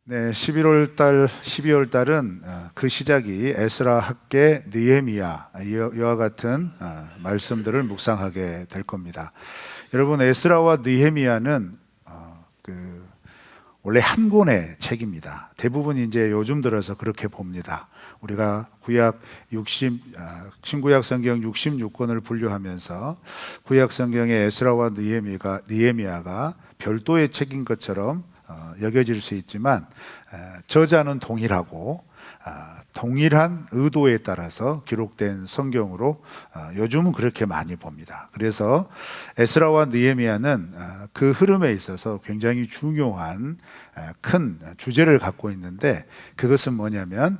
네, 12월 달은 그 시작이 에스라 학개 느헤미야 이와 같은 말씀들을 묵상하게 될 겁니다. 여러분, 에스라와 느헤미야는 원래 한 권의 책입니다. 대부분 이제 요즘 들어서 그렇게 봅니다. 우리가 신구약 성경 66권을 분류하면서 구약 성경의 에스라와 느헤미야가 별도의 책인 것처럼 여겨질 수 있지만 저자는 동일하고 동일한 의도에 따라서 기록된 성경으로 요즘은 그렇게 많이 봅니다. 그래서 에스라와 느헤미야는 그 흐름에 있어서 굉장히 중요한 큰 주제를 갖고 있는데, 그것은 뭐냐면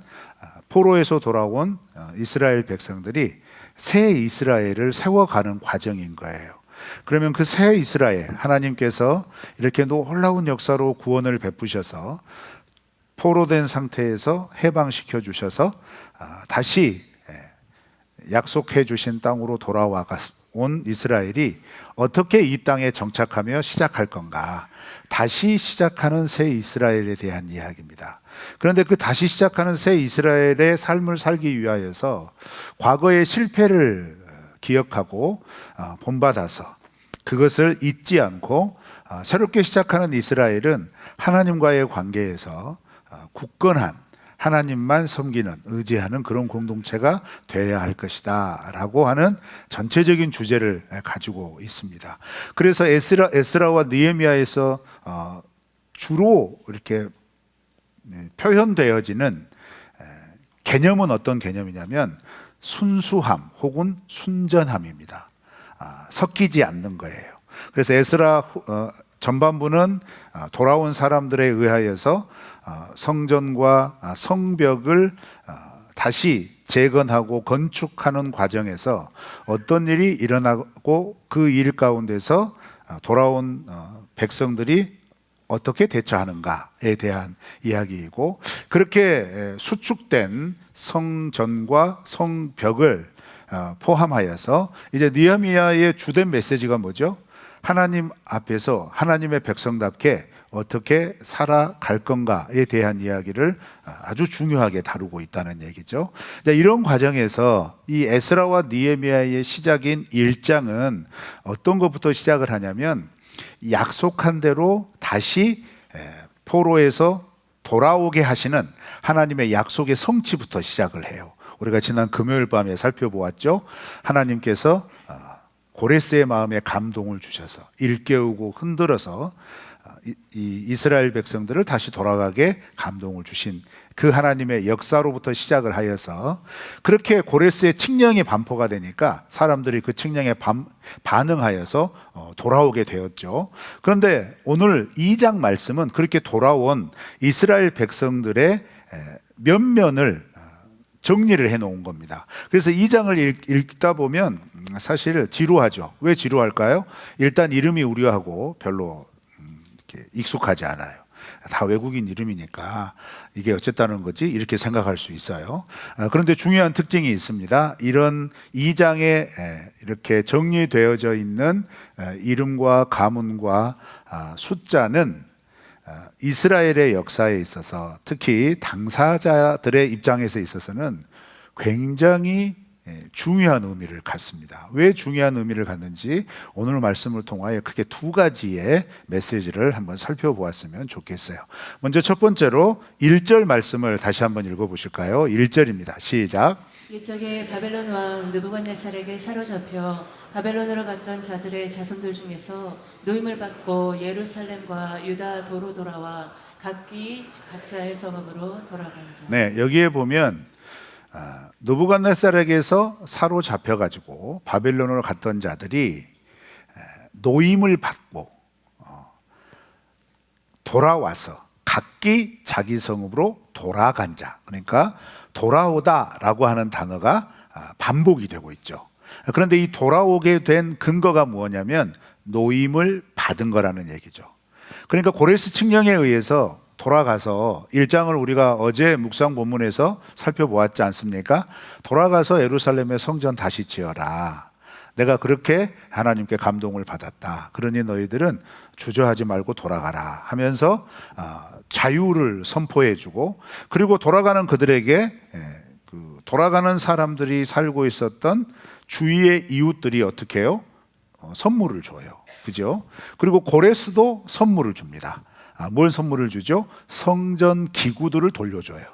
포로에서 돌아온 이스라엘 백성들이 새 이스라엘을 세워가는 과정인 거예요. 그러면 그 새 이스라엘, 하나님께서 이렇게 놀라운 역사로 구원을 베푸셔서 포로된 상태에서 해방시켜 주셔서 다시 약속해 주신 땅으로 돌아와 온 이스라엘이 어떻게 이 땅에 정착하며 시작할 건가, 다시 시작하는 새 이스라엘에 대한 이야기입니다. 그런데 그 다시 시작하는 새 이스라엘의 삶을 살기 위하여서 과거의 실패를 기억하고 본받아서 그것을 잊지 않고 새롭게 시작하는 이스라엘은 하나님과의 관계에서 굳건한, 하나님만 섬기는, 의지하는 그런 공동체가 되어야 할 것이다 라고 하는 전체적인 주제를 가지고 있습니다. 그래서 에스라와 느헤미야에서 주로 이렇게 표현되어지는 개념은 어떤 개념이냐면 순수함 혹은 순전함입니다. 섞이지 않는 거예요. 그래서 에스라 전반부는 돌아온 사람들에 의하여서 성전과 성벽을 다시 재건하고 건축하는 과정에서 어떤 일이 일어나고 그 일 가운데서 돌아온 백성들이 어떻게 대처하는가에 대한 이야기이고, 그렇게 수축된 성전과 성벽을 포함하여서 이제 느헤미야의 주된 메시지가 뭐죠? 하나님 앞에서 하나님의 백성답게 어떻게 살아갈 건가에 대한 이야기를 아주 중요하게 다루고 있다는 얘기죠. 이런 과정에서 이 에스라와 느헤미야의 시작인 1장은 어떤 것부터 시작을 하냐면 약속한 대로 다시 포로에서 돌아오게 하시는 하나님의 약속의 성취부터 시작을 해요. 우리가 지난 금요일 밤에 살펴보았죠. 하나님께서 고레스의 마음에 감동을 주셔서 일깨우고 흔들어서 이 이스라엘 백성들을 다시 돌아가게 감동을 주신 그 하나님의 역사로부터 시작을 하여서, 그렇게 고레스의 칙령이 반포가 되니까 사람들이 그 칙령에 반응하여서 돌아오게 되었죠. 그런데 오늘 2장 말씀은 그렇게 돌아온 이스라엘 백성들의 면면을 정리를 해놓은 겁니다. 그래서 2장을 읽다 보면 사실 지루하죠. 왜 지루할까요? 일단 이름이 우리하고 별로 이렇게 익숙하지 않아요. 다 외국인 이름이니까 이게 어쨌다는 거지 이렇게 생각할 수 있어요. 그런데 중요한 특징이 있습니다. 이런 2장에 이렇게 정리되어져 있는 이름과 가문과 숫자는 이스라엘의 역사에 있어서, 특히 당사자들의 입장에서 있어서는 굉장히 중요한 의미를 갖습니다. 왜 중요한 의미를 갖는지 오늘 말씀을 통하여 크게 두 가지의 메시지를 한번 살펴보았으면 좋겠어요. 먼저 첫 번째로 1절 말씀을 다시 한번 읽어보실까요? 1절입니다. 시작. 이적에 바벨론 왕 느부갓네살에게 사로잡혀 바벨론으로 갔던 자들의 자손들 중에서 노임을 받고 예루살렘과 유다 도로 돌아와 각기 각자의 성읍으로 돌아간 자. 네, 여기에 보면 느부갓네살에게서 사로잡혀 가지고 바벨론으로 갔던 자들이 노임을 받고 돌아와서 각기 자기 성읍으로 돌아간 자, 그러니까 돌아오다라고 하는 단어가 반복이 되고 있죠. 그런데 이 돌아오게 된 근거가 뭐냐면 노임을 받은 거라는 얘기죠. 그러니까 고레스 칙령에 의해서 돌아가서 1장을 우리가 어제 묵상 본문에서 살펴보았지 않습니까? 돌아가서 예루살렘의 성전 다시 지어라. 내가 그렇게 하나님께 감동을 받았다. 그러니 너희들은 주저하지 말고 돌아가라 하면서 자유를 선포해주고, 그리고 돌아가는 그들에게 돌아가는 사람들이 살고 있었던 주위의 이웃들이 어떻게 해요? 선물을 줘요. 그죠? 그리고 고레스도 선물을 줍니다. 뭘 선물을 주죠? 성전 기구들을 돌려줘요.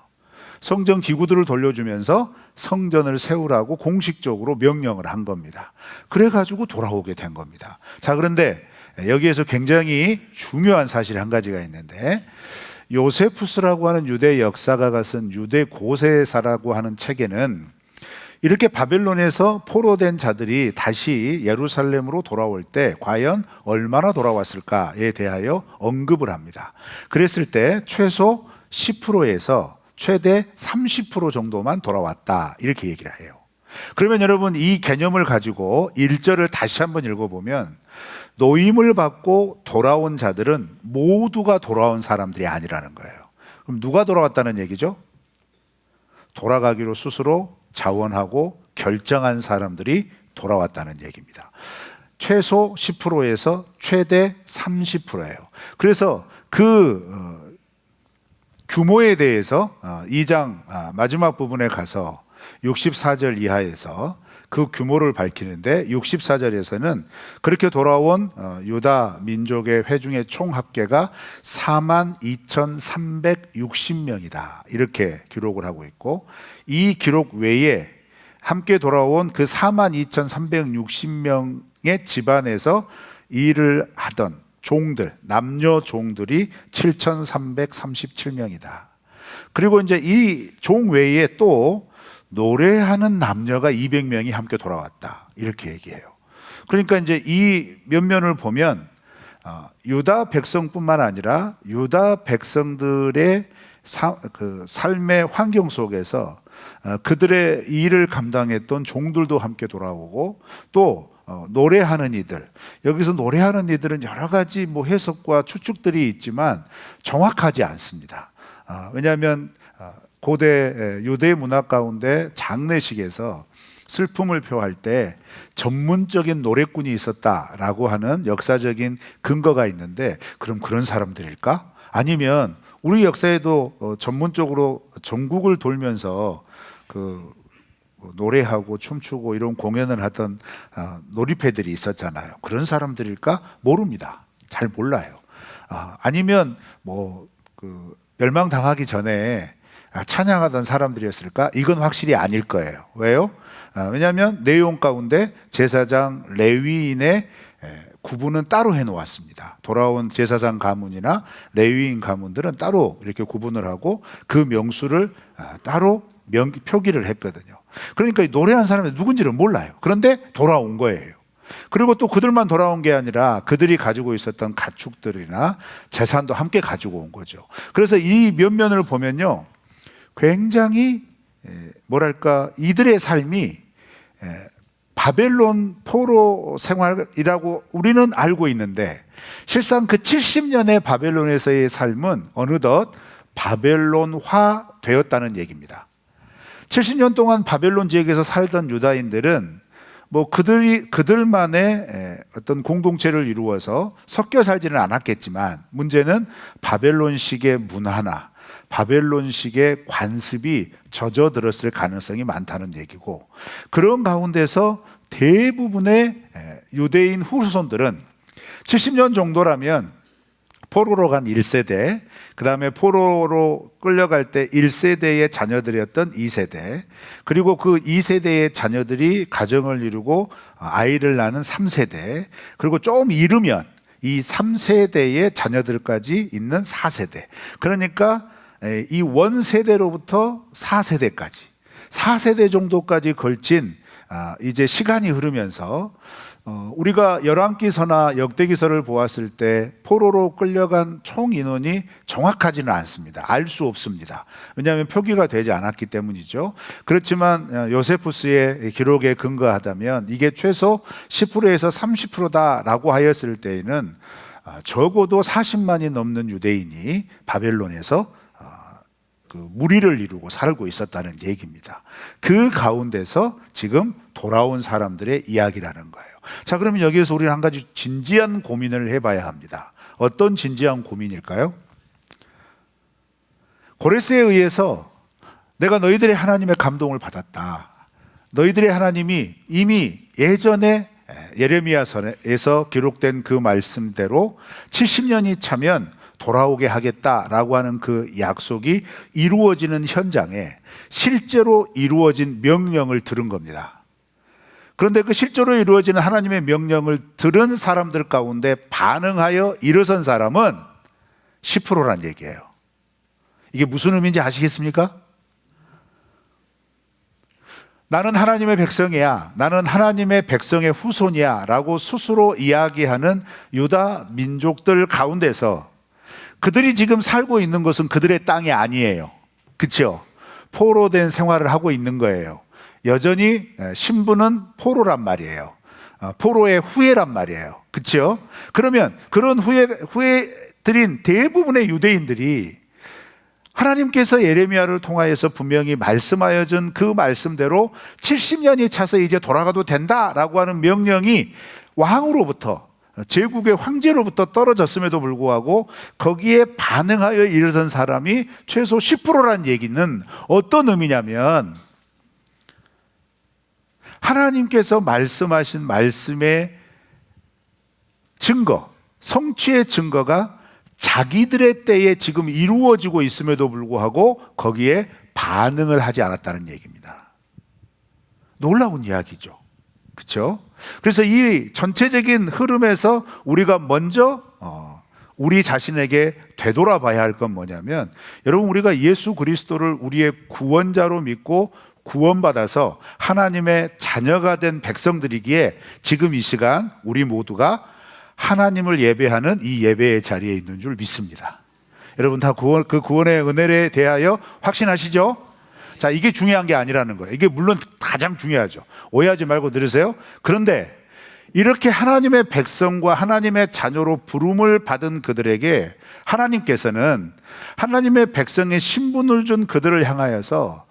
성전 기구들을 돌려주면서 성전을 세우라고 공식적으로 명령을 한 겁니다. 그래가지고 돌아오게 된 겁니다. 자, 그런데 여기에서 굉장히 중요한 사실이 한 가지가 있는데, 요세푸스라고 하는 유대 역사가가 쓴 유대 고세사라고 하는 책에는 이렇게 바벨론에서 포로된 자들이 다시 예루살렘으로 돌아올 때 과연 얼마나 돌아왔을까에 대하여 언급을 합니다. 그랬을 때 최소 10%에서 최대 30% 정도만 돌아왔다, 이렇게 얘기를 해요. 그러면 여러분, 이 개념을 가지고 1절을 다시 한번 읽어보면 노임을 받고 돌아온 자들은 모두가 돌아온 사람들이 아니라는 거예요. 그럼 누가 돌아왔다는 얘기죠? 돌아가기로 스스로 자원하고 결정한 사람들이 돌아왔다는 얘기입니다. 최소 10%에서 최대 30%예요. 그래서 그 규모에 대해서 2장 마지막 부분에 가서 64절 이하에서 그 규모를 밝히는데, 64절에서는 그렇게 돌아온 유다 민족의 회중의 총 합계가 42,360명이다, 이렇게 기록을 하고 있고, 이 기록 외에 함께 돌아온 그 42,360명의 집안에서 일을 하던 종들, 남녀 종들이 7,337명이다. 그리고 이제 이 종 외에 또 노래하는 남녀가 200명이 함께 돌아왔다, 이렇게 얘기해요. 그러니까 이제 이 면면을 보면 유다 백성뿐만 아니라 유다 백성들의 그 삶의 환경 속에서 그들의 일을 감당했던 종들도 함께 돌아오고, 또 노래하는 이들, 여기서 노래하는 이들은 여러 가지 뭐 해석과 추측들이 있지만 정확하지 않습니다. 왜냐하면 고대 유대 문화 가운데 장례식에서 슬픔을 표할 때 전문적인 노래꾼이 있었다라고 하는 역사적인 근거가 있는데, 그럼 그런 사람들일까? 아니면 우리 역사에도 전문적으로 전국을 돌면서 그 노래하고 춤추고 이런 공연을 하던 놀이패들이 있었잖아요. 그런 사람들일까? 모릅니다. 잘 몰라요. 아니면 뭐 그 멸망당하기 전에 찬양하던 사람들이었을까? 이건 확실히 아닐 거예요. 왜요? 왜냐하면 내용 가운데 제사장 레위인의 구분은 따로 해놓았습니다. 돌아온 제사장 가문이나 레위인 가문들은 따로 이렇게 구분을 하고 그 명수를 따로 표기를 했거든요. 그러니까 노래한 사람이 누군지를 몰라요. 그런데 돌아온 거예요. 그리고 또 그들만 돌아온 게 아니라 그들이 가지고 있었던 가축들이나 재산도 함께 가지고 온 거죠. 그래서 이 면면을 보면요, 굉장히 뭐랄까, 이들의 삶이 바벨론 포로 생활이라고 우리는 알고 있는데, 실상 그 70년의 바벨론에서의 삶은 어느덧 바벨론화 되었다는 얘기입니다. 70년 동안 바벨론 지역에서 살던 유다인들은 뭐 그들만의 어떤 공동체를 이루어서 섞여 살지는 않았겠지만, 문제는 바벨론식의 문화나 바벨론식의 관습이 젖어들었을 가능성이 많다는 얘기고, 그런 가운데서 대부분의 유대인 후손들은 70년 정도라면 포로로 간 1세대, 그 다음에 포로로 끌려갈 때 1세대의 자녀들이었던 2세대, 그리고 그 2세대의 자녀들이 가정을 이루고 아이를 낳는 3세대, 그리고 조금 이르면 이 3세대의 자녀들까지 있는 4세대. 그러니까 이 원세대로부터 4세대까지, 4세대 정도까지 걸친 이제 시간이 흐르면서 우리가 열왕기서나 역대기서를 보았을 때 포로로 끌려간 총 인원이 정확하지는 않습니다. 알 수 없습니다. 왜냐하면 표기가 되지 않았기 때문이죠. 그렇지만 요세푸스의 기록에 근거하다면 이게 최소 10%에서 30%다라고 하였을 때에는 적어도 40만이 넘는 유대인이 바벨론에서 그 무리를 이루고 살고 있었다는 얘기입니다. 그 가운데서 지금 돌아온 사람들의 이야기라는 거예요. 자, 그러면 여기에서 우리는 한 가지 진지한 고민을 해봐야 합니다. 어떤 진지한 고민일까요? 고레스에 의해서 내가 너희들의 하나님의 감동을 받았다. 너희들의 하나님이 이미 예전에 예레미야서에서 기록된 그 말씀대로 70년이 차면 돌아오게 하겠다라고 하는 그 약속이 이루어지는 현장에 실제로 이루어진 명령을 들은 겁니다. 그런데 그 실제로 이루어지는 하나님의 명령을 들은 사람들 가운데 반응하여 일어선 사람은 10%란 얘기예요. 이게 무슨 의미인지 아시겠습니까? 나는 하나님의 백성이야, 나는 하나님의 백성의 후손이야 라고 스스로 이야기하는 유다 민족들 가운데서 그들이 지금 살고 있는 것은 그들의 땅이 아니에요. 그렇죠? 포로된 생활을 하고 있는 거예요. 여전히 신분은 포로란 말이에요. 포로의 후예란 말이에요. 그렇죠? 그러면 그런 후예들인 대부분의 유대인들이 하나님께서 예레미야를 통하여서 분명히 말씀하여 준 그 말씀대로 70년이 차서 이제 돌아가도 된다라고 하는 명령이 왕으로부터, 제국의 황제로부터 떨어졌음에도 불구하고 거기에 반응하여 일어선 사람이 최소 10%란 얘기는 어떤 의미냐면, 하나님께서 말씀하신 말씀의 증거, 성취의 증거가 자기들의 때에 지금 이루어지고 있음에도 불구하고 거기에 반응을 하지 않았다는 얘기입니다. 놀라운 이야기죠. 그렇죠? 그래서 이 전체적인 흐름에서 우리가 먼저 우리 자신에게 되돌아봐야 할 건 뭐냐면, 여러분, 우리가 예수 그리스도를 우리의 구원자로 믿고 구원받아서 하나님의 자녀가 된 백성들이기에 지금 이 시간 우리 모두가 하나님을 예배하는 이 예배의 자리에 있는 줄 믿습니다. 여러분 다 그 구원의 은혜에 대하여 확신하시죠? 자, 이게 중요한 게 아니라는 거예요. 이게 물론 가장 중요하죠. 오해하지 말고 들으세요. 그런데 이렇게 하나님의 백성과 하나님의 자녀로 부름을 받은 그들에게 하나님께서는 하나님의 백성의 신분을 준 그들을 향하여서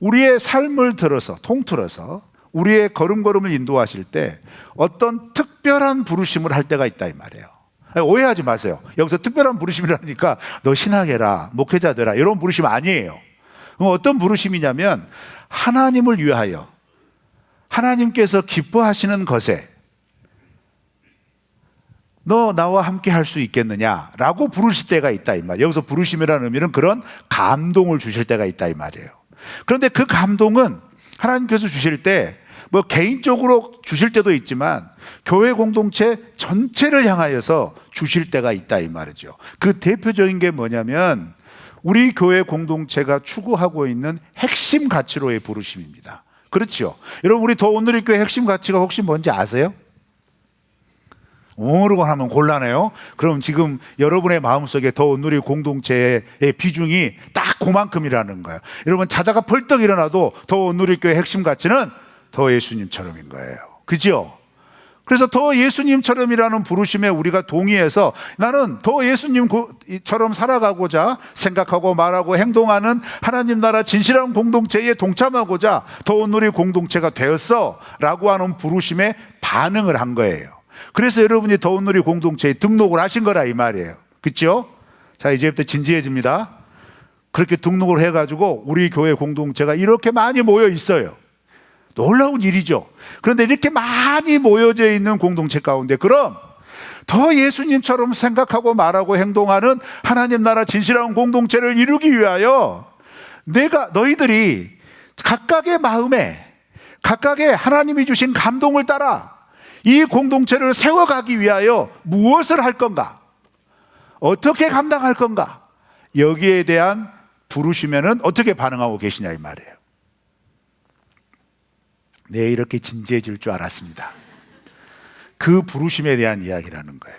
우리의 삶을 들어서 통틀어서 우리의 걸음걸음을 인도하실 때 어떤 특별한 부르심을 할 때가 있다 이 말이에요. 오해하지 마세요. 여기서 특별한 부르심이라니까 너 신학해라, 목회자 되라, 이런 부르심 아니에요. 어떤 부르심이냐면, 하나님을 위하여 하나님께서 기뻐하시는 것에 너 나와 함께 할 수 있겠느냐라고 부르실 때가 있다 이 말이에요. 여기서 부르심이라는 의미는 그런 감동을 주실 때가 있다 이 말이에요. 그런데 그 감동은 하나님께서 주실 때 뭐 개인적으로 주실 때도 있지만 교회 공동체 전체를 향하여서 주실 때가 있다 이 말이죠. 그 대표적인 게 뭐냐면 우리 교회 공동체가 추구하고 있는 핵심 가치로의 부르심입니다. 그렇죠? 여러분, 우리 더 온누리 교회 핵심 가치가 혹시 뭔지 아세요? 모르고 하면 곤란해요. 그럼 지금 여러분의 마음속에 더 온누리 공동체의 비중이 딱 그만큼이라는 거예요. 여러분, 자다가 벌떡 일어나도 더 온누리 교회 핵심 가치는 더 예수님처럼인 거예요. 그죠? 그래서 더 예수님처럼이라는 부르심에 우리가 동의해서 나는 더 예수님처럼 살아가고자 생각하고 말하고 행동하는 하나님 나라 진실한 공동체에 동참하고자 더 온누리 공동체가 되었어 라고 하는 부르심에 반응을 한 거예요. 그래서 여러분이 더 온누리 공동체에 등록을 하신 거라 이 말이에요. 그렇죠? 자, 이제부터 진지해집니다. 그렇게 등록을 해가지고 우리 교회 공동체가 이렇게 많이 모여 있어요. 놀라운 일이죠. 그런데 이렇게 많이 모여져 있는 공동체 가운데 그럼 더 예수님처럼 생각하고 말하고 행동하는 하나님 나라 진실한 공동체를 이루기 위하여 너희들이 각각의 마음에 각각의 하나님이 주신 감동을 따라 이 공동체를 세워가기 위하여 무엇을 할 건가? 어떻게 감당할 건가? 여기에 대한 부르심에는 어떻게 반응하고 계시냐 이 말이에요. 네, 이렇게 진지해질 줄 알았습니다. 그 부르심에 대한 이야기라는 거예요.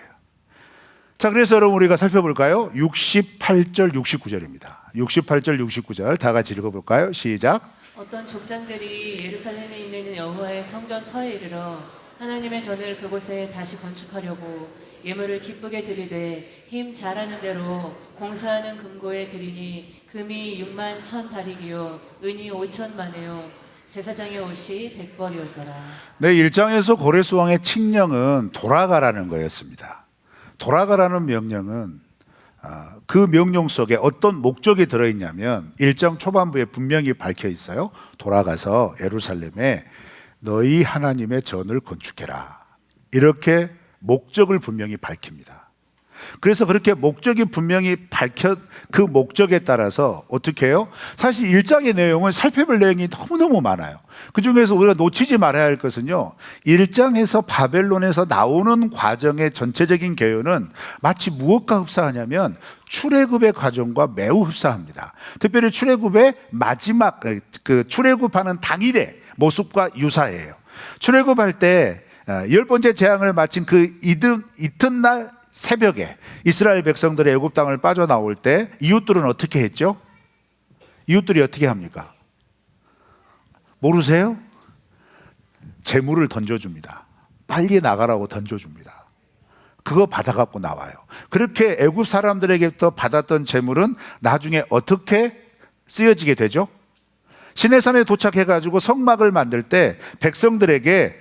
자, 그래서 여러분 우리가 살펴볼까요? 68절 69절입니다 68절 69절 다 같이 읽어볼까요? 시작. 어떤 족장들이 예루살렘에 있는 여호와의 성전 터에 이르러 하나님의 전을 그곳에 다시 건축하려고 예물을 기쁘게 드리되 힘 잘하는 대로 공사하는 금고에 드리니 금이 6만 1,000 다리기요 은이 5,000만에요 제사장의 옷이 100벌이었더라. 네, 1장에서 고레스 왕의 칙령은 돌아가라는 거였습니다. 돌아가라는 명령은 그 명령 속에 어떤 목적이 들어있냐면 1장 초반부에 분명히 밝혀 있어요. 돌아가서 예루살렘에 너희 하나님의 전을 건축해라. 이렇게 목적을 분명히 밝힙니다. 그래서 그렇게 목적이 분명히 그 목적에 따라서 어떻게 해요? 사실 1장의 내용은 살펴볼 내용이 너무너무 많아요. 그 중에서 우리가 놓치지 말아야 할 것은요, 1장에서 바벨론에서 나오는 과정의 전체적인 개요는 마치 무엇과 흡사하냐면 출애굽의 과정과 매우 흡사합니다. 특별히 출애굽의 마지막 그 출애굽하는 당일의 모습과 유사해요. 출애굽할 때 10번째 재앙을 마친 그 이튿날 새벽에 이스라엘 백성들의 애굽 땅을 빠져나올 때 이웃들은 어떻게 했죠? 이웃들이 어떻게 합니까? 모르세요? 재물을 던져줍니다. 빨리 나가라고 던져줍니다. 그거 받아갖고 나와요. 그렇게 애굽 사람들에게부터 받았던 재물은 나중에 어떻게 쓰여지게 되죠? 시내산에 도착해가지고 성막을 만들 때 백성들에게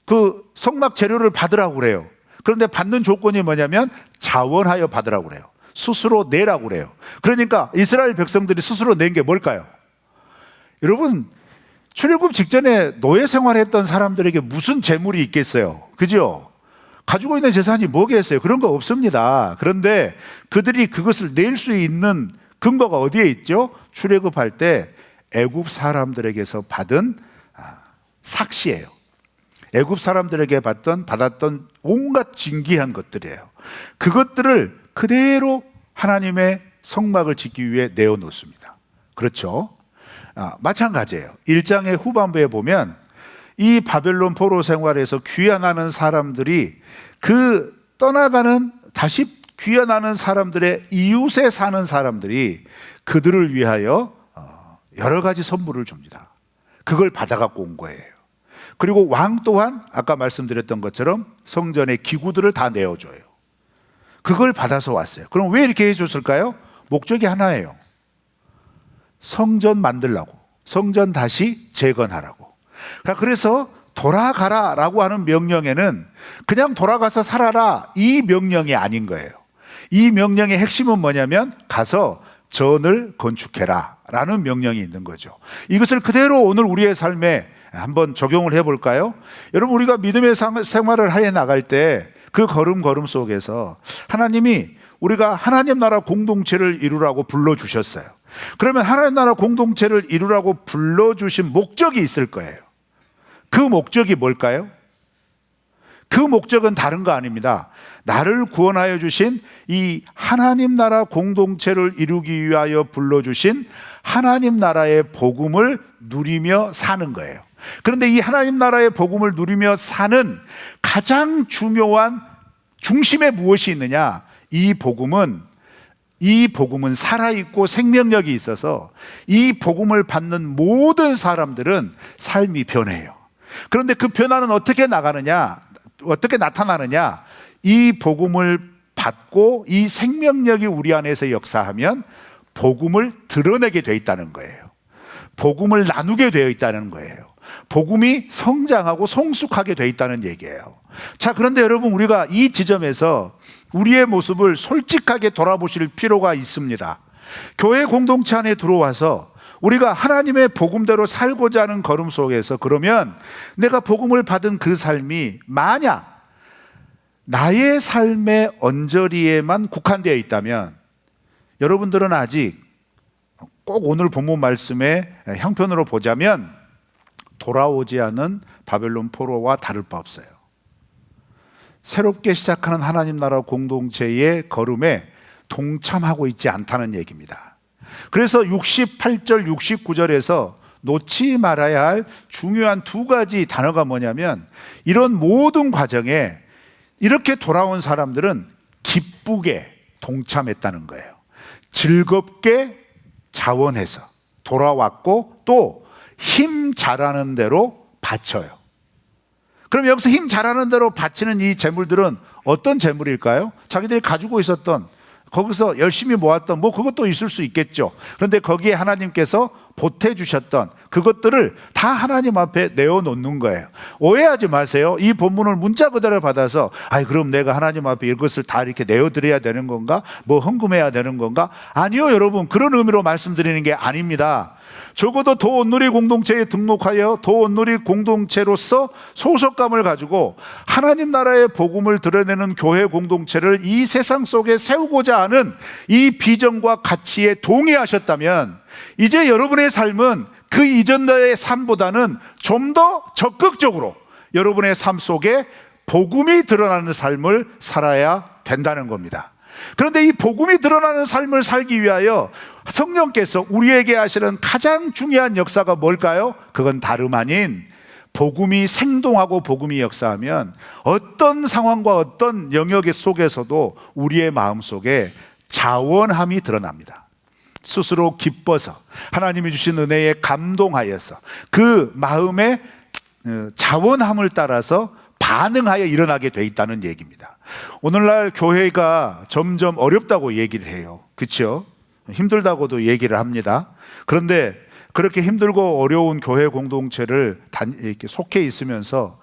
그 성막 재료를 받으라고 그래요. 그런데 받는 조건이 뭐냐면 자원하여 받으라고 그래요. 스스로 내라고 그래요. 그러니까 이스라엘 백성들이 스스로 낸 게 뭘까요? 여러분, 출애굽 직전에 노예 생활했던 사람들에게 무슨 재물이 있겠어요? 그죠? 가지고 있는 재산이 뭐겠어요? 그런 거 없습니다. 그런데 그들이 그것을 낼 수 있는 근거가 어디에 있죠? 출애굽할 때 애굽 사람들에게서 받은 삭시예요. 애굽 사람들에게 받았던 온갖 진귀한 것들이에요. 그것들을 그대로 하나님의 성막을 짓기 위해 내어놓습니다. 그렇죠? 마찬가지예요. 1장의 후반부에 보면 이 바벨론 포로 생활에서 귀환하는 사람들이 그 떠나가는 다시 귀환하는 사람들의 이웃에 사는 사람들이 그들을 위하여 여러 가지 선물을 줍니다. 그걸 받아갖고 온 거예요. 그리고 왕 또한 아까 말씀드렸던 것처럼 성전의 기구들을 다 내어줘요. 그걸 받아서 왔어요. 그럼 왜 이렇게 해줬을까요? 목적이 하나예요. 성전 만들라고, 성전 다시 재건하라고. 그래서 돌아가라라고 하는 명령에는 그냥 돌아가서 살아라 이 명령이 아닌 거예요. 이 명령의 핵심은 뭐냐면 가서 전을 건축해라 라는 명령이 있는 거죠. 이것을 그대로 오늘 우리의 삶에 한번 적용을 해볼까요? 여러분, 우리가 믿음의 생활을 해 나갈 때 그 걸음 속에서 하나님이 우리가 하나님 나라 공동체를 이루라고 불러주셨어요. 그러면 하나님 나라 공동체를 이루라고 불러주신 목적이 있을 거예요. 그 목적이 뭘까요? 그 목적은 다른 거 아닙니다. 나를 구원하여 주신 이 하나님 나라 공동체를 이루기 위하여 불러주신 하나님 나라의 복음을 누리며 사는 거예요. 그런데 이 하나님 나라의 복음을 누리며 사는 가장 중요한 중심에 무엇이 있느냐? 이 복음은 살아있고 생명력이 있어서 이 복음을 받는 모든 사람들은 삶이 변해요. 그런데 그 변화는 어떻게 나타나느냐? 이 복음을 받고 이 생명력이 우리 안에서 역사하면 복음을 드러내게 되어 있다는 거예요. 복음을 나누게 되어 있다는 거예요. 복음이 성장하고 성숙하게 되어 있다는 얘기예요. 자, 그런데 여러분, 우리가 이 지점에서 우리의 모습을 솔직하게 돌아보실 필요가 있습니다. 교회 공동체 안에 들어와서 우리가 하나님의 복음대로 살고자 하는 걸음 속에서 그러면 내가 복음을 받은 그 삶이 만약 나의 삶의 언저리에만 국한되어 있다면 여러분들은 아직 꼭 오늘 본문 말씀의 형편으로 보자면 돌아오지 않은 바벨론 포로와 다를 바 없어요. 새롭게 시작하는 하나님 나라 공동체의 걸음에 동참하고 있지 않다는 얘기입니다. 그래서 68절, 69절에서 놓지 말아야 할 중요한 두 가지 단어가 뭐냐면 이런 모든 과정에 이렇게 돌아온 사람들은 기쁘게 동참했다는 거예요. 즐겁게 자원해서 돌아왔고 또 힘 잘하는 대로 바쳐요. 그럼 여기서 힘 잘하는 대로 바치는 이 재물들은 어떤 재물일까요? 자기들이 가지고 있었던 거기서 열심히 모았던 뭐 그것도 있을 수 있겠죠. 그런데 거기에 하나님께서 보태주셨던 그것들을 다 하나님 앞에 내어놓는 거예요. 오해하지 마세요. 이 본문을 문자 그대로 받아서 그럼 내가 하나님 앞에 이것을 다 이렇게 내어드려야 되는 건가? 뭐 헌금해야 되는 건가? 아니요, 여러분. 그런 의미로 말씀드리는 게 아닙니다. 적어도 도온누리 공동체에 등록하여 도온누리 공동체로서 소속감을 가지고 하나님 나라의 복음을 드러내는 교회 공동체를 이 세상 속에 세우고자 하는 이 비전과 가치에 동의하셨다면 이제 여러분의 삶은 그 이전의 삶보다는 좀 더 적극적으로 여러분의 삶 속에 복음이 드러나는 삶을 살아야 된다는 겁니다. 그런데 이 복음이 드러나는 삶을 살기 위하여 성령께서 우리에게 하시는 가장 중요한 역사가 뭘까요? 그건 다름 아닌 복음이 생동하고 복음이 역사하면 어떤 상황과 어떤 영역 속에서도 우리의 마음 속에 자원함이 드러납니다. 스스로 기뻐서 하나님이 주신 은혜에 감동하여서 그 마음의 자원함을 따라서 반응하여 일어나게 돼 있다는 얘기입니다. 오늘날 교회가 점점 어렵다고 얘기를 해요. 그렇죠? 힘들다고도 얘기를 합니다. 그런데 그렇게 힘들고 어려운 교회 공동체를 이렇게 속해 있으면서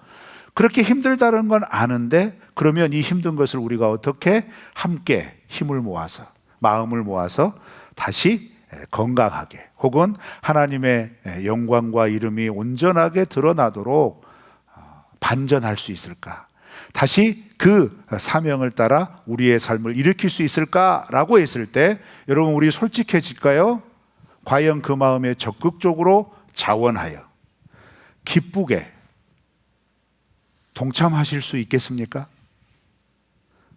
그렇게 힘들다는 건 아는데 그러면 이 힘든 것을 우리가 어떻게 함께 힘을 모아서 마음을 모아서 다시 건강하게 혹은 하나님의 영광과 이름이 온전하게 드러나도록 반전할 수 있을까? 다시 그 사명을 따라 우리의 삶을 일으킬 수 있을까라고 했을 때 여러분 우리 솔직해질까요? 과연 그 마음에 적극적으로 자원하여 기쁘게 동참하실 수 있겠습니까?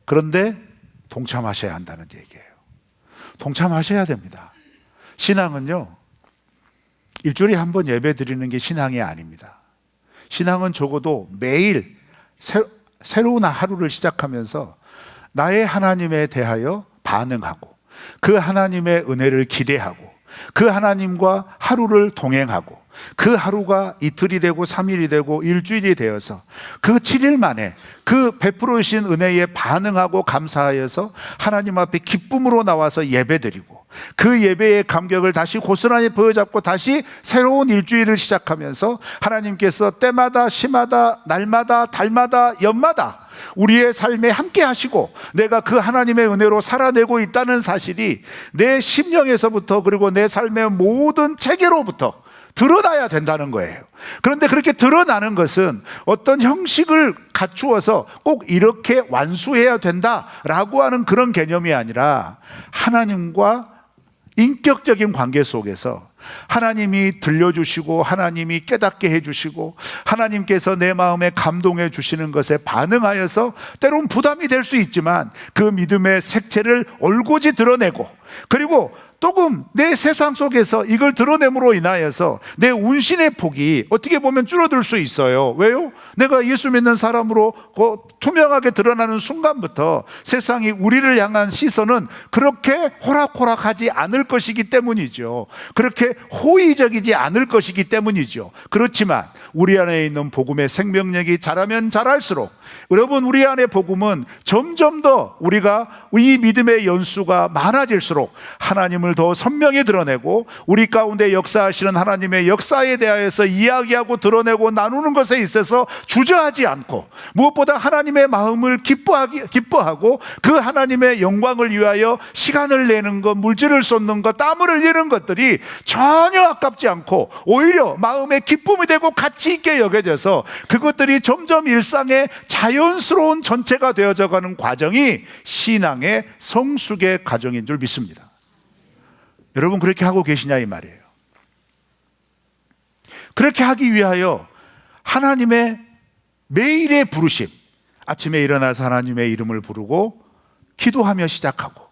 그런데 동참하셔야 한다는 얘기예요. 동참하셔야 됩니다. 신앙은요, 일주일에 한 번 예배 드리는 게 신앙이 아닙니다. 신앙은 적어도 매일 새로운 하루를 시작하면서 나의 하나님에 대하여 반응하고 그 하나님의 은혜를 기대하고 그 하나님과 하루를 동행하고 그 하루가 이틀이 되고 3일이 되고 일주일이 되어서 그 7일 만에 그 베풀어 주신 은혜에 반응하고 감사하여서 하나님 앞에 기쁨으로 나와서 예배드리고 그 예배의 감격을 다시 고스란히 부여잡고 다시 새로운 일주일을 시작하면서 하나님께서 때마다 시마다 날마다 달마다 연마다 우리의 삶에 함께 하시고 내가 그 하나님의 은혜로 살아내고 있다는 사실이 내 심령에서부터 그리고 내 삶의 모든 체계로부터 드러나야 된다는 거예요. 그런데 그렇게 드러나는 것은 어떤 형식을 갖추어서 꼭 이렇게 완수해야 된다라고 하는 그런 개념이 아니라 하나님과 인격적인 관계 속에서 하나님이 들려주시고 하나님이 깨닫게 해주시고 하나님께서 내 마음에 감동해 주시는 것에 반응하여서 때론 부담이 될 수 있지만 그 믿음의 색채를 올곧이 드러내고 그리고 조금 내 세상 속에서 이걸 드러냄으로 인하여서 내 운신의 폭이 어떻게 보면 줄어들 수 있어요. 왜요? 내가 예수 믿는 사람으로 투명하게 드러나는 순간부터 세상이 우리를 향한 시선은 그렇게 호락호락하지 않을 것이기 때문이죠. 그렇게 호의적이지 않을 것이기 때문이죠. 그렇지만 우리 안에 있는 복음의 생명력이 자라면 자랄수록 여러분 우리 안에 복음은 점점 더 우리가 이 믿음의 연수가 많아질수록 하나님을 더 선명히 드러내고 우리 가운데 역사하시는 하나님의 역사에 대하여서 이야기하고 드러내고 나누는 것에 있어서 주저하지 않고 무엇보다 하나님의 마음을 기뻐하고 그 하나님의 영광을 위하여 시간을 내는 것, 물질을 쏟는 것, 땀을 흘리는 것들이 전혀 아깝지 않고 오히려 마음의 기쁨이 되고 가치 있게 여겨져서 그것들이 점점 일상의 자연스러운 전체가 되어져 가는 과정이 신앙의 성숙의 과정인 줄 믿습니다. 여러분 그렇게 하고 계시냐 이 말이에요. 그렇게 하기 위하여 하나님의 매일의 부르심, 아침에 일어나서 하나님의 이름을 부르고 기도하며 시작하고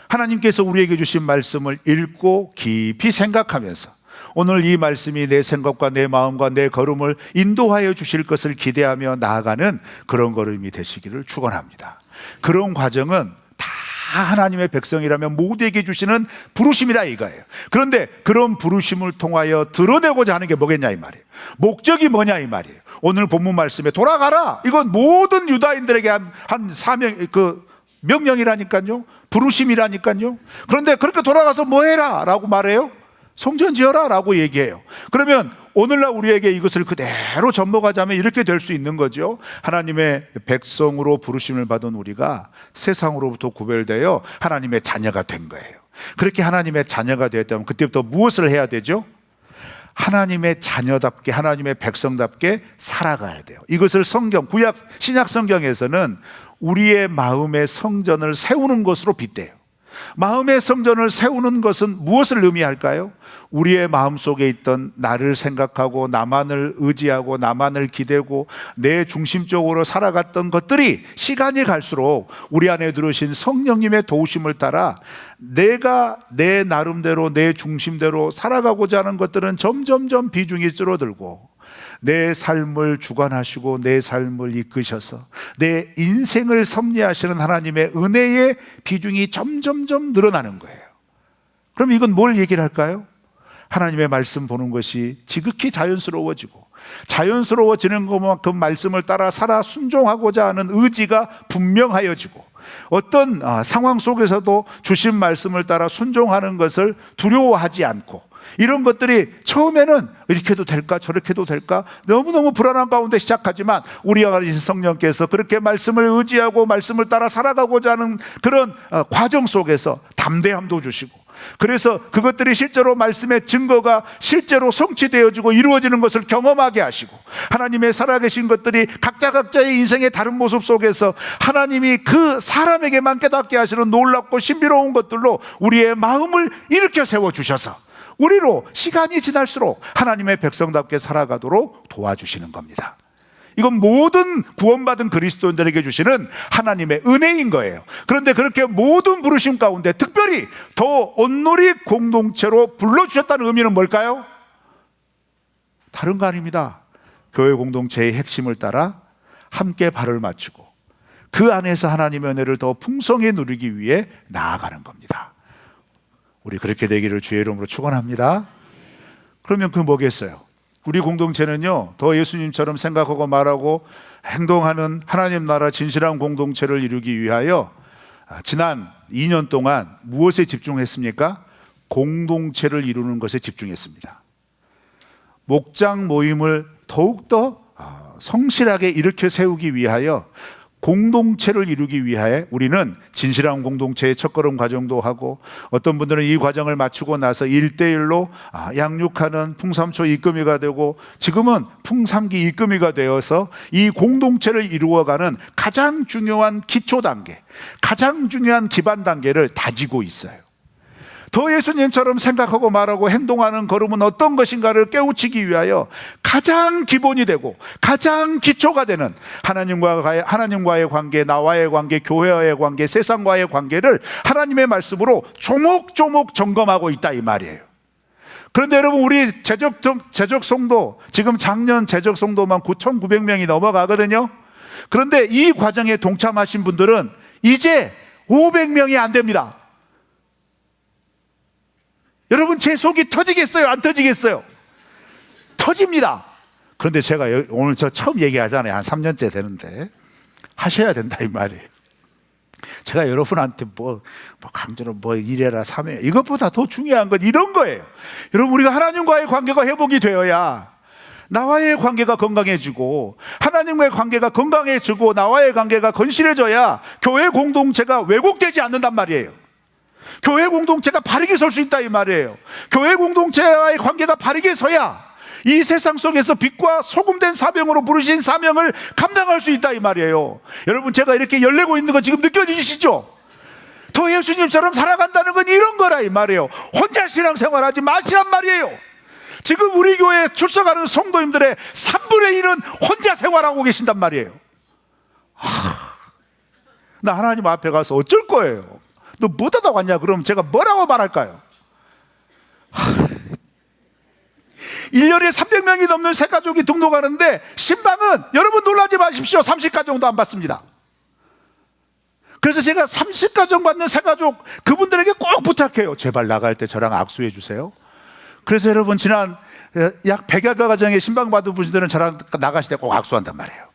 하나님께서 우리에게 주신 말씀을 읽고 깊이 생각하면서 오늘 이 말씀이 내 생각과 내 마음과 내 걸음을 인도하여 주실 것을 기대하며 나아가는 그런 걸음이 되시기를 축원합니다. 그런 과정은 다 하나님의 백성이라면 모두에게 주시는 부르심이다 이거예요. 그런데 그런 부르심을 통하여 드러내고자 하는 게 뭐겠냐 이 말이에요. 목적이 뭐냐 이 말이에요. 오늘 본문 말씀에 돌아가라, 이건 모든 유다인들에게 한 사명, 명령이라니까요. 부르심이라니까요. 그런데 그렇게 돌아가서 뭐 해라 라고 말해요? 성전 지어라 라고 얘기해요. 그러면 오늘날 우리에게 이것을 그대로 접목하자면 이렇게 될 수 있는 거죠. 하나님의 백성으로 부르심을 받은 우리가 세상으로부터 구별되어 하나님의 자녀가 된 거예요. 그렇게 하나님의 자녀가 되었다면 그때부터 무엇을 해야 되죠? 하나님의 자녀답게, 하나님의 백성답게 살아가야 돼요. 이것을 성경, 구약, 신약 성경에서는 우리의 마음의 성전을 세우는 것으로 빗대요. 마음의 성전을 세우는 것은 무엇을 의미할까요? 우리의 마음속에 있던 나를 생각하고 나만을 의지하고 나만을 기대고 내 중심적으로 살아갔던 것들이 시간이 갈수록 우리 안에 들어오신 성령님의 도우심을 따라 내가 내 나름대로 내 중심대로 살아가고자 하는 것들은 점점점 비중이 줄어들고 내 삶을 주관하시고 내 삶을 이끄셔서 내 인생을 섭리하시는 하나님의 은혜의 비중이 점점점 늘어나는 거예요. 그럼 이건 뭘 얘기를 할까요? 하나님의 말씀 보는 것이 지극히 자연스러워지고 자연스러워지는 것만큼 말씀을 따라 살아 순종하고자 하는 의지가 분명하여지고 어떤 상황 속에서도 주신 말씀을 따라 순종하는 것을 두려워하지 않고 이런 것들이 처음에는 이렇게 해도 될까 저렇게 해도 될까 너무너무 불안한 가운데 시작하지만 우리 안에 성령께서 그렇게 말씀을 의지하고 말씀을 따라 살아가고자 하는 그런 과정 속에서 담대함도 주시고 그래서 그것들이 실제로 말씀의 증거가 실제로 성취되어지고 이루어지는 것을 경험하게 하시고 하나님의 살아계신 것들이 각자의 인생의 다른 모습 속에서 하나님이 그 사람에게만 깨닫게 하시는 놀랍고 신비로운 것들로 우리의 마음을 일으켜 세워주셔서 우리로 시간이 지날수록 하나님의 백성답게 살아가도록 도와주시는 겁니다. 이건 모든 구원받은 그리스도인들에게 주시는 하나님의 은혜인 거예요. 그런데 그렇게 모든 부르심 가운데 특별히 더 온누리 공동체로 불러주셨다는 의미는 뭘까요? 다른 거 아닙니다. 교회 공동체의 핵심을 따라 함께 발을 맞추고 그 안에서 하나님의 은혜를 더 풍성히 누리기 위해 나아가는 겁니다. 우리 그렇게 되기를 주의 이름으로 축원합니다. 그러면 그 뭐겠어요? 우리 공동체는요 더 예수님처럼 생각하고 말하고 행동하는 하나님 나라 진실한 공동체를 이루기 위하여 지난 2년 동안 무엇에 집중했습니까? 공동체를 이루는 것에 집중했습니다. 목장 모임을 더욱더 성실하게 일으켜 세우기 위하여 공동체를 이루기 위해 우리는 진실한 공동체의 첫걸음 과정도 하고 어떤 분들은 이 과정을 마치고 나서 1대1로 양육하는 풍삼초 입금이가 되고 지금은 풍삼기 입금이가 되어서 이 공동체를 이루어가는 가장 중요한 기초 단계, 가장 중요한 기반 단계를 다지고 있어요. 더 예수님처럼 생각하고 말하고 행동하는 걸음은 어떤 것인가를 깨우치기 위하여 가장 기본이 되고 가장 기초가 되는 하나님과의 관계, 나와의 관계, 교회와의 관계, 세상과의 관계를 하나님의 말씀으로 조목조목 점검하고 있다 이 말이에요. 그런데 여러분 우리 제적 성도 지금 작년 제적 성도만 9,900명이 넘어가거든요. 그런데 이 과정에 동참하신 분들은 이제 500명이 안 됩니다. 여러분 제 속이 터지겠어요? 안 터지겠어요? 터집니다. 그런데 제가 오늘 저 처음 얘기하잖아요. 한 3년째 되는데 하셔야 된다 이 말이에요. 제가 여러분한테 강조로 이래라 삼해 이것보다 더 중요한 건 이런 거예요. 여러분 우리가 하나님과의 관계가 회복이 되어야 나와의 관계가 건강해지고 하나님과의 관계가 건강해지고 나와의 관계가 건실해져야 교회 공동체가 왜곡되지 않는단 말이에요. 교회 공동체가 바르게 설 수 있다 이 말이에요. 교회 공동체와의 관계가 바르게 서야 이 세상 속에서 빛과 소금된 사명으로 부르신 사명을 감당할 수 있다 이 말이에요. 여러분 제가 이렇게 열내고 있는 거 지금 느껴지시죠? 더 예수님처럼 살아간다는 건 이런 거라 이 말이에요. 혼자 신앙생활하지 마시란 말이에요. 지금 우리 교회에 출석하는 성도님들의 3분의 1은 혼자 생활하고 계신단 말이에요. 나 하나님 앞에 가서 어쩔 거예요? 너 뭐하다 왔냐? 그럼 제가 뭐라고 말할까요? 1년에 300명이 넘는 새가족이 등록하는데 신방은 여러분 놀라지 마십시오. 30가정도 안 받습니다. 그래서 제가 30가정 받는 새가족 그분들에게 꼭 부탁해요. 제발 나갈 때 저랑 악수해 주세요. 그래서 여러분 지난 약 100여 가정의 신방 받은 분들은 저랑 나가실 때 꼭 악수한단 말이에요.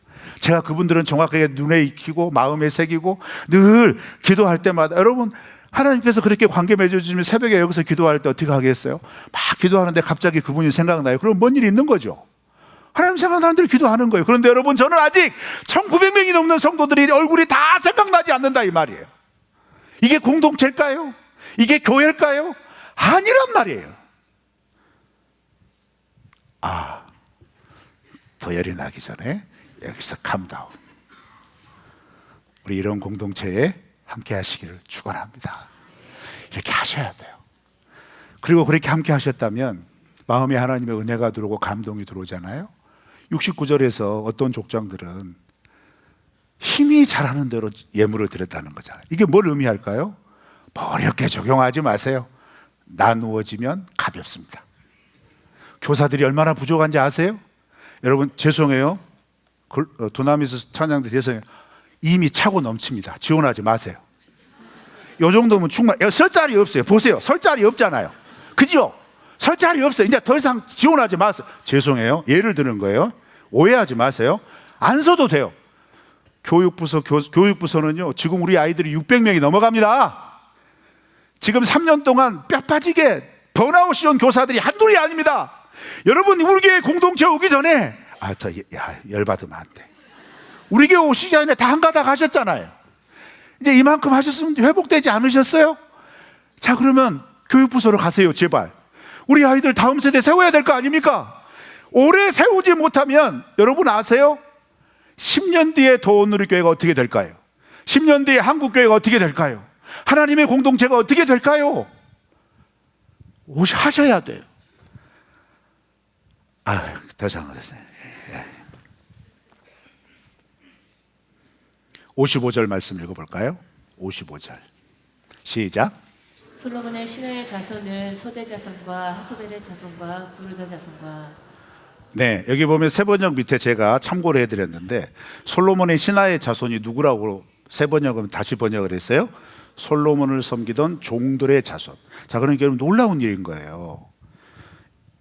제가 그분들은 정확하게 눈에 익히고 마음에 새기고 늘 기도할 때마다, 여러분 하나님께서 그렇게 관계 맺어주시면 새벽에 여기서 기도할 때 어떻게 하겠어요? 막 기도하는데 갑자기 그분이 생각나요. 그럼 뭔 일이 있는 거죠? 하나님 생각나는 대로 기도하는 거예요. 그런데 여러분, 저는 아직 1900명이 넘는 성도들이 얼굴이 다 생각나지 않는다 이 말이에요. 이게 공동체일까요? 이게 교회일까요? 아니란 말이에요. 더 열이 나기 전에 여기서 캄다운. 우리 이런 공동체에 함께 하시기를 축원합니다. 이렇게 하셔야 돼요. 그리고 그렇게 함께 하셨다면 마음에 하나님의 은혜가 들어오고 감동이 들어오잖아요. 69절에서 어떤 족장들은 힘이 잘하는 대로 예물을 드렸다는 거잖아요. 이게 뭘 의미할까요? 어렵게 적용하지 마세요. 나누어지면 가볍습니다. 교사들이 얼마나 부족한지 아세요? 여러분 죄송해요. 두나미스 찬양대 죄송해요. 이미 차고 넘칩니다. 지원하지 마세요. 이 정도면 설 자리 없어요. 보세요. 설 자리 없잖아요. 그죠? 설 자리 없어요. 이제 더 이상 지원하지 마세요. 죄송해요. 예를 드는 거예요. 오해하지 마세요. 안 서도 돼요. 교육부서는요, 지금 우리 아이들이 600명이 넘어갑니다. 지금 3년 동안 뼈 빠지게 번아웃이 온 교사들이 한둘이 아닙니다. 여러분, 우리 교회 공동체 오기 전에 열받으면 안 돼. 우리 교회 오시기 전에 다 한가닥 하셨잖아요. 이제 이만큼 하셨으면 회복되지 않으셨어요? 자, 그러면 교육부서로 가세요. 제발. 우리 아이들 다음 세대 세워야 될 거 아닙니까? 오래 세우지 못하면 여러분 아세요? 10년 뒤에 도원누리 교회가 어떻게 될까요? 10년 뒤에 한국교회가 어떻게 될까요? 하나님의 공동체가 어떻게 될까요? 하셔야 돼요. 더 이상 하셨어요. 55절 말씀 읽어볼까요? 55절 시작. 솔로몬의 신하의 자손은 소대 자손과 하소벨의 자손과 부르다 자손과. 네, 여기 보면 세 번역 밑에 제가 참고를 해드렸는데 솔로몬의 신하의 자손이 누구라고 세 번역은 다시 번역을 했어요? 솔로몬을 섬기던 종들의 자손. 자, 그러니까 여러분 놀라운 일인 거예요.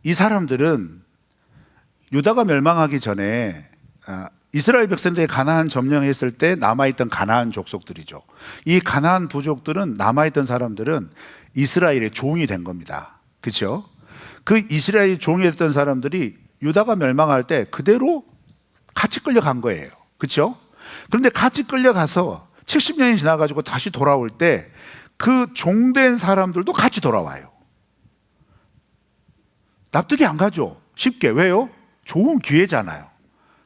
이 사람들은 유다가 멸망하기 전에 이스라엘 백성들이 가나안 점령했을 때 남아있던 가나안 족속들이죠. 이 가나안 부족들은, 남아있던 사람들은 이스라엘의 종이 된 겁니다. 그렇죠? 그 이스라엘 종이 됐던 사람들이 유다가 멸망할 때 그대로 같이 끌려간 거예요. 그렇죠? 그런데 같이 끌려가서 70년이 지나가지고 다시 돌아올 때 그 종된 사람들도 같이 돌아와요. 납득이 안 가죠. 쉽게. 왜요? 좋은 기회잖아요.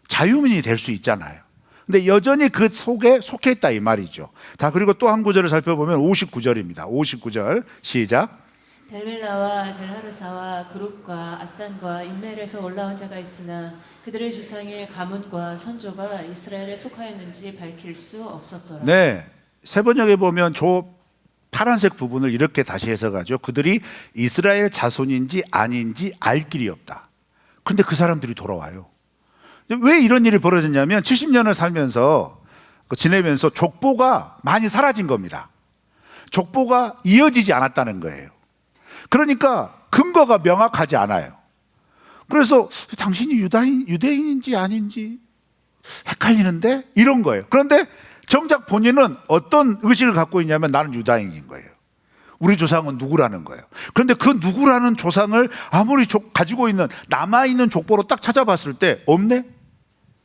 자유민이 될 수 있잖아요. 근데 여전히 그 속에 속해 있다 이 말이죠. 다, 그리고 또 한 구절을 살펴보면 59절입니다. 59절 시작. 델멜라와 델하르사와 그룹과 앗단과 인멜에서 올라온 자가 있으나 그들의 조상의 가문과 선조가 이스라엘에 속하였는지 밝힐 수 없었더라. 네, 세 번역에 보면 저 파란색 부분을 이렇게 다시 해석하죠. 그들이 이스라엘 자손인지 아닌지 알 길이 없다. 그런데 그 사람들이 돌아와요. 왜 이런 일이 벌어졌냐면 70년을 살면서 지내면서 족보가 많이 사라진 겁니다. 족보가 이어지지 않았다는 거예요. 그러니까 근거가 명확하지 않아요. 그래서 당신이 유대인인지 아닌지 헷갈리는데 이런 거예요. 그런데 정작 본인은 어떤 의식을 갖고 있냐면 나는 유다인인 거예요. 우리 조상은 누구라는 거예요. 그런데 그 누구라는 조상을 아무리 가지고 있는 남아있는 족보로 딱 찾아봤을 때 없네?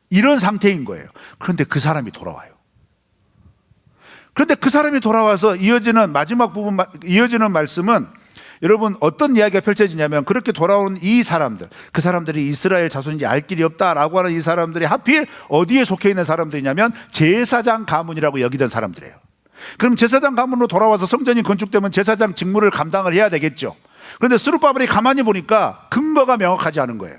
이런 상태인 거예요. 그런데 그 사람이 돌아와요. 그런데 그 사람이 돌아와서 이어지는 마지막 부분, 이어지는 말씀은 여러분 어떤 이야기가 펼쳐지냐면 그렇게 돌아오는 이 사람들, 그 사람들이 이스라엘 자손인지 알 길이 없다라고 하는 이 사람들이 하필 어디에 속해 있는 사람들이냐면 제사장 가문이라고 여기던 사람들이에요. 그럼 제사장 가문으로 돌아와서 성전이 건축되면 제사장 직무를 감당을 해야 되겠죠. 그런데 스룹바벨이 가만히 보니까 근거가 명확하지 않은 거예요.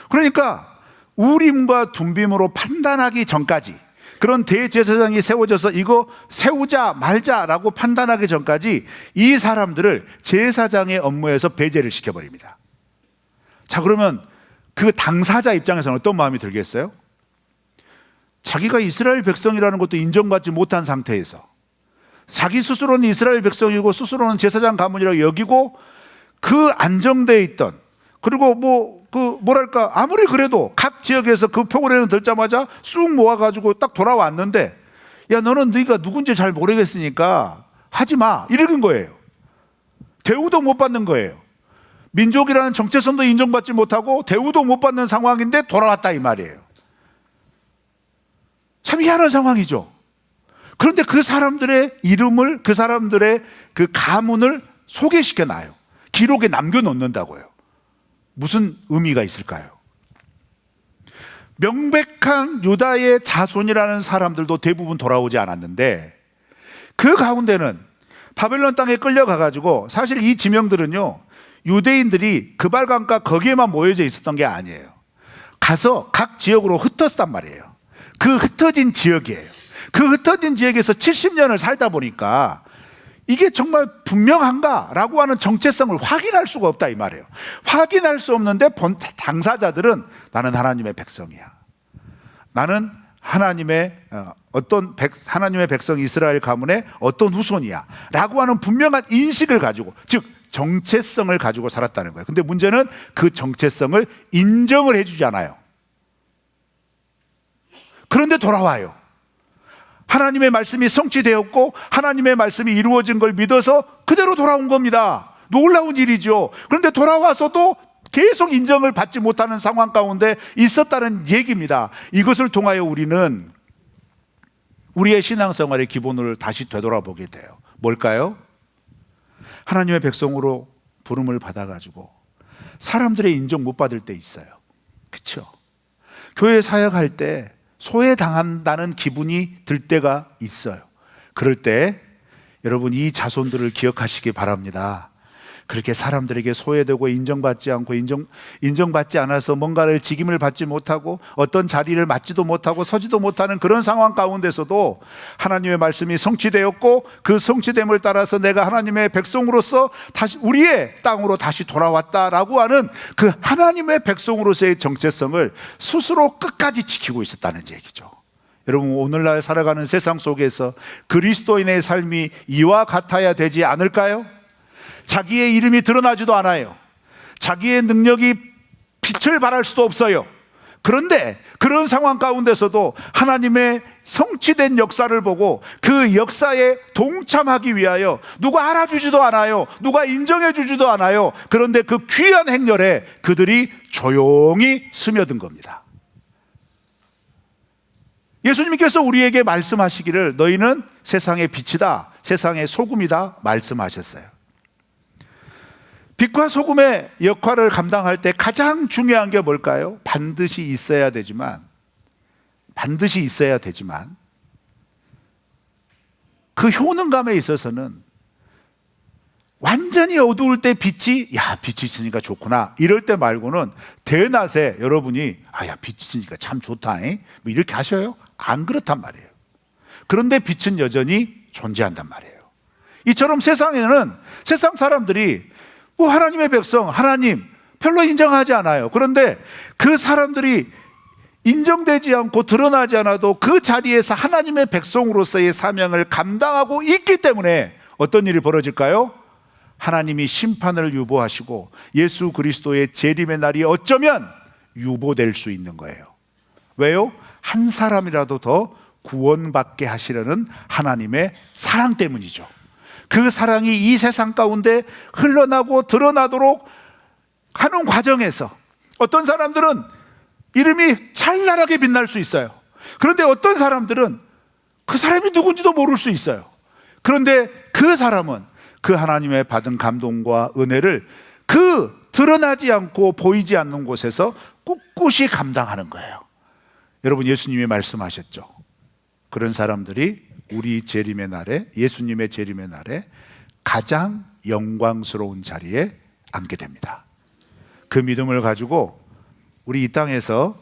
그러니까 우림과 둠빔으로 판단하기 전까지, 그런 대제사장이 세워져서 이거 세우자 말자라고 판단하기 전까지 이 사람들을 제사장의 업무에서 배제를 시켜버립니다. 자, 그러면 그 당사자 입장에서는 어떤 마음이 들겠어요? 자기가 이스라엘 백성이라는 것도 인정받지 못한 상태에서 자기 스스로는 이스라엘 백성이고 스스로는 제사장 가문이라고 여기고 그 안정되어 있던 그리고 뭐랄까 아무리 그래도 각 지역에서 그 표고령을 듣자마자 쑥 모아가지고 딱 돌아왔는데, 야 너는 네가 누군지 잘 모르겠으니까 하지 마 이러는 거예요. 대우도 못 받는 거예요. 민족이라는 정체성도 인정받지 못하고 대우도 못 받는 상황인데 돌아왔다 이 말이에요. 참 희한한 상황이죠. 그런데 그 사람들의 이름을, 그 사람들의 그 가문을 소개시켜 놔요. 기록에 남겨놓는다고요. 무슨 의미가 있을까요? 명백한 유다의 자손이라는 사람들도 대부분 돌아오지 않았는데, 그 가운데는 바벨론 땅에 끌려가가지고, 사실 이 지명들은요 유대인들이 그발강가 거기에만 모여져 있었던 게 아니에요. 가서 각 지역으로 흩었단 말이에요. 그 흩어진 지역이에요. 그 흩어진 지역에서 70년을 살다 보니까 이게 정말 분명한가라고 하는 정체성을 확인할 수가 없다 이 말이에요. 확인할 수 없는데 당사자들은 나는 하나님의 백성이야. 나는 하나님의 하나님의 백성 이스라엘 가문의 어떤 후손이야 라고 하는 분명한 인식을 가지고, 즉 정체성을 가지고 살았다는 거예요. 근데 문제는 그 정체성을 인정을 해주지 않아요. 그런데 돌아와요. 하나님의 말씀이 성취되었고 하나님의 말씀이 이루어진 걸 믿어서 그대로 돌아온 겁니다. 놀라운 일이죠. 그런데 돌아와서도 계속 인정을 받지 못하는 상황 가운데 있었다는 얘기입니다. 이것을 통하여 우리는 우리의 신앙생활의 기본을 다시 되돌아보게 돼요. 뭘까요? 하나님의 백성으로 부름을 받아가지고 사람들의 인정 못 받을 때 있어요. 그렇죠? 교회 사역할 때 소외당한다는 기분이 들 때가 있어요. 그럴 때 여러분 이 자손들을 기억하시기 바랍니다. 그렇게 사람들에게 소외되고 인정받지 않고 인정받지 않아서 뭔가를 직임을 받지 못하고 어떤 자리를 맡지도 못하고 서지도 못하는 그런 상황 가운데서도 하나님의 말씀이 성취되었고 그 성취됨을 따라서 내가 하나님의 백성으로서 다시 우리의 땅으로 다시 돌아왔다라고 하는 그 하나님의 백성으로서의 정체성을 스스로 끝까지 지키고 있었다는 얘기죠. 여러분 오늘날 살아가는 세상 속에서 그리스도인의 삶이 이와 같아야 되지 않을까요? 자기의 이름이 드러나지도 않아요. 자기의 능력이 빛을 발할 수도 없어요. 그런데 그런 상황 가운데서도 하나님의 성취된 역사를 보고 그 역사에 동참하기 위하여 누가 알아주지도 않아요. 누가 인정해 주지도 않아요. 그런데 그 귀한 행렬에 그들이 조용히 스며든 겁니다. 예수님께서 우리에게 말씀하시기를 너희는 세상의 빛이다, 세상의 소금이다 말씀하셨어요. 빛과 소금의 역할을 감당할 때 가장 중요한 게 뭘까요? 반드시 있어야 되지만 그 효능감에 있어서는 완전히 어두울 때 빛이 있으니까 좋구나 이럴 때 말고는 대낮에 여러분이 빛이 있으니까 참 좋다 뭐 이렇게 하셔요? 안 그렇단 말이에요. 그런데 빛은 여전히 존재한단 말이에요. 이처럼 세상에는 세상 사람들이 하나님의 백성, 하나님 별로 인정하지 않아요. 그런데 그 사람들이 인정되지 않고 드러나지 않아도 그 자리에서 하나님의 백성으로서의 사명을 감당하고 있기 때문에 어떤 일이 벌어질까요? 하나님이 심판을 유보하시고 예수 그리스도의 재림의 날이 어쩌면 유보될 수 있는 거예요. 왜요? 한 사람이라도 더 구원받게 하시려는 하나님의 사랑 때문이죠. 그 사랑이 이 세상 가운데 흘러나고 드러나도록 하는 과정에서 어떤 사람들은 이름이 찬란하게 빛날 수 있어요. 그런데 어떤 사람들은 그 사람이 누군지도 모를 수 있어요. 그런데 그 사람은 그 하나님의 받은 감동과 은혜를 그 드러나지 않고 보이지 않는 곳에서 꿋꿋이 감당하는 거예요. 여러분 예수님이 말씀하셨죠. 그런 사람들이 우리 재림의 날에, 예수님의 재림의 날에 가장 영광스러운 자리에 앉게 됩니다. 그 믿음을 가지고 우리 이 땅에서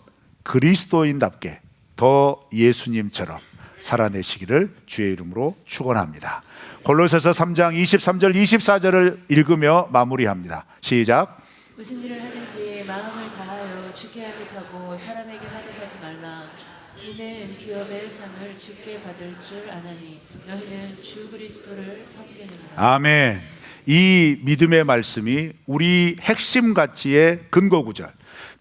그리스도인답게 더 예수님처럼 살아내시기를 주의 이름으로 축원합니다. 골로새서 3장 23절 24절을 읽으며 마무리합니다. 시작. 무슨 일을 하든지 마음을 다하여 주께 하듯하고 사람에게 하듯하지 말라. 이는 기업의 상을 주께 받을 줄 아나니 너희는 주 그리스도를 섬기느니라. 아멘. 이 믿음의 말씀이 우리 핵심 가치의 근거 구절,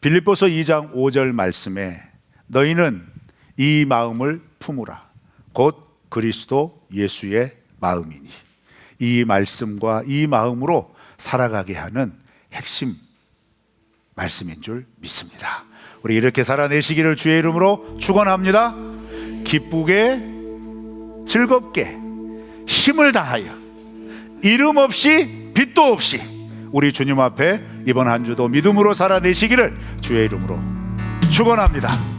빌립보서 2장 5절 말씀에 너희는 이 마음을 품으라. 곧 그리스도 예수의 마음이니. 이 말씀과 이 마음으로 살아가게 하는 핵심 말씀인 줄 믿습니다. 우리 이렇게 살아내시기를 주의 이름으로 축원합니다. 기쁘게 즐겁게 힘을 다하여 이름 없이 빚도 없이 우리 주님 앞에 이번 한 주도 믿음으로 살아내시기를 주의 이름으로 축원합니다.